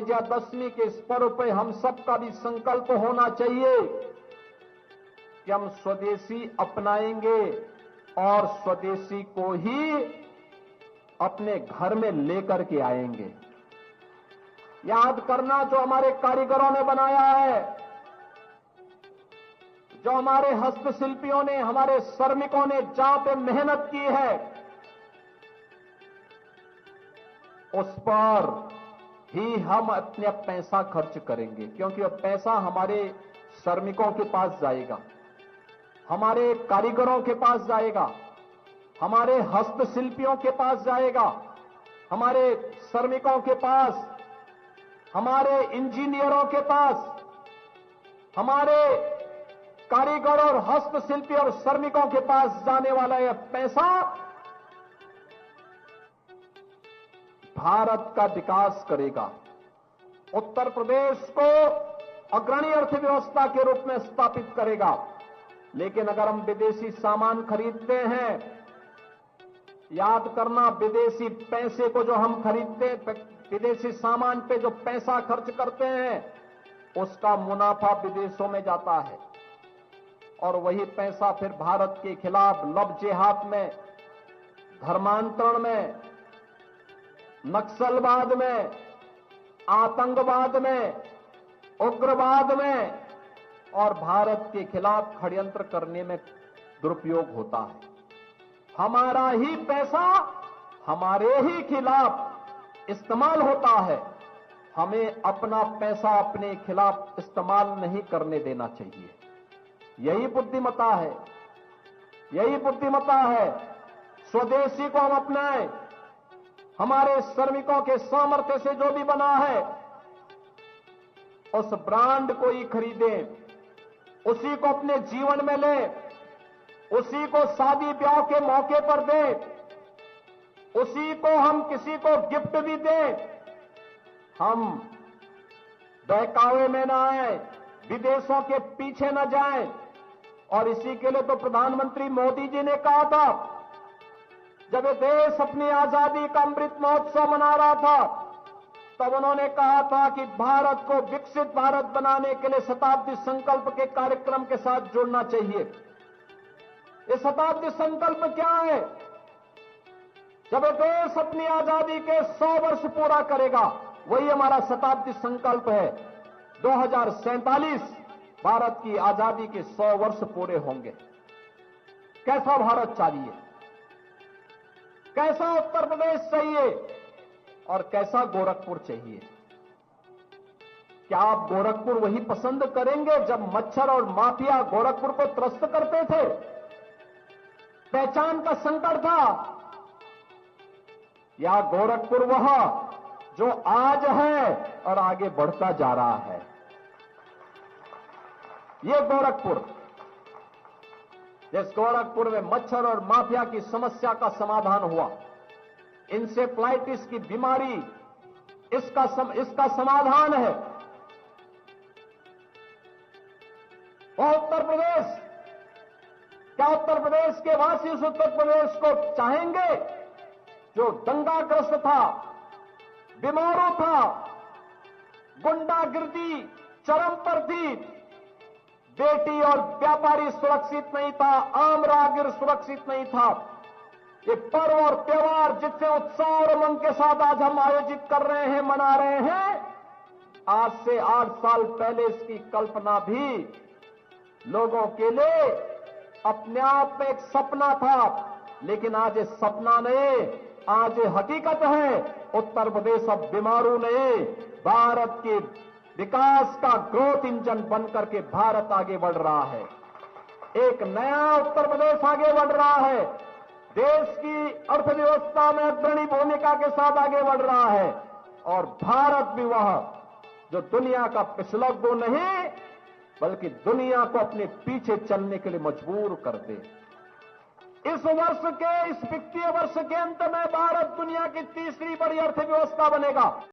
विजयादशमी के इस पर्व पे हम सबका भी संकल्प होना चाहिए कि हम स्वदेशी अपनाएंगे और स्वदेशी को ही अपने घर में लेकर के आएंगे। याद करना, जो हमारे कारीगरों ने बनाया है, जो हमारे हस्तशिल्पियों ने, हमारे श्रमिकों ने जहां पे मेहनत की है, उस पर ही हम अपने पैसा खर्च करेंगे, क्योंकि अब पैसा हमारे श्रमिकों के पास जाएगा, हमारे कारीगरों के पास जाएगा, हमारे हस्तशिल्पियों के पास जाएगा, हमारे श्रमिकों के पास, हमारे इंजीनियरों के पास, हमारे कारीगर और हस्तशिल्पी और श्रमिकों के पास जाने वाला यह पैसा भारत का विकास करेगा, उत्तर प्रदेश को अग्रणी अर्थव्यवस्था के रूप में स्थापित करेगा। लेकिन अगर हम विदेशी सामान खरीदते हैं, याद करना, विदेशी पैसे को जो हम खरीदते, विदेशी सामान पे जो पैसा खर्च करते हैं, उसका मुनाफा विदेशों में जाता है और वही पैसा फिर भारत के खिलाफ लब जिहाद में, धर्मांतरण में, नक्सलवाद में, आतंकवाद में, उग्रवाद में और भारत के खिलाफ षड्यंत्र करने में दुरुपयोग होता है। हमारा ही पैसा हमारे ही खिलाफ इस्तेमाल होता है। हमें अपना पैसा अपने खिलाफ इस्तेमाल नहीं करने देना चाहिए। यही बुद्धिमत्ता है, यही बुद्धिमत्ता है। स्वदेशी को हम अपनाएं, हमारे श्रमिकों के सामर्थ्य से जो भी बना है उस ब्रांड को ही खरीदें, उसी को अपने जीवन में लें, उसी को शादी ब्याह के मौके पर दें, उसी को हम किसी को गिफ्ट भी दें। हम बहकावे में ना आए, विदेशों के पीछे न जाएं। और इसी के लिए तो प्रधानमंत्री मोदी जी ने कहा था, जब ये देश अपनी आजादी का अमृत महोत्सव मना रहा था, तब उन्होंने कहा था कि भारत को विकसित भारत बनाने के लिए शताब्दी संकल्प के कार्यक्रम के साथ जुड़ना चाहिए। ये शताब्दी संकल्प क्या है? जब ये देश अपनी आजादी के 100 वर्ष पूरा करेगा, वही हमारा शताब्दी संकल्प है। 2047 भारत की आजादी के 100 वर्ष पूरे होंगे। कैसा भारत चाहिए, कैसा उत्तर प्रदेश चाहिए और कैसा गोरखपुर चाहिए? क्या आप गोरखपुर वही पसंद करेंगे जब मच्छर और माफिया गोरखपुर को त्रस्त करते थे, पहचान का संकट था? या गोरखपुर वह जो आज है और आगे बढ़ता जा रहा है? ये गोरखपुर, जिस गोरखपुर में मच्छर और माफिया की समस्या का समाधान हुआ, इंसेफ्लाइटिस की बीमारी इसका समाधान है। वो उत्तर प्रदेश, क्या उत्तर प्रदेश के वासी उस उत्तर प्रदेश को चाहेंगे जो दंगाग्रस्त था, बीमारों था, गुंडागिर्दी चरम पर थी, बेटी और व्यापारी सुरक्षित नहीं था, आम राहगीर सुरक्षित नहीं था? ये पर्व और त्योहार जितने उत्साह और उमंग के साथ आज हम आयोजित कर रहे हैं, मना रहे हैं, आज से 8 साल पहले इसकी कल्पना भी लोगों के लिए अपने आप में एक सपना था। लेकिन आज ये सपना नहीं, आज ये हकीकत है। उत्तर प्रदेश अब बीमारू नहीं, भारत के विकास का ग्रोथ इंजन बनकर के भारत आगे बढ़ रहा है। एक नया उत्तर प्रदेश आगे बढ़ रहा है, देश की अर्थव्यवस्था में अग्रणी भूमिका के साथ आगे बढ़ रहा है। और भारत भी वह जो दुनिया का पिछलग्गू नहीं, बल्कि दुनिया को अपने पीछे चलने के लिए मजबूर कर दे। इस वित्तीय वर्ष के अंत में भारत दुनिया की तीसरी बड़ी अर्थव्यवस्था बनेगा।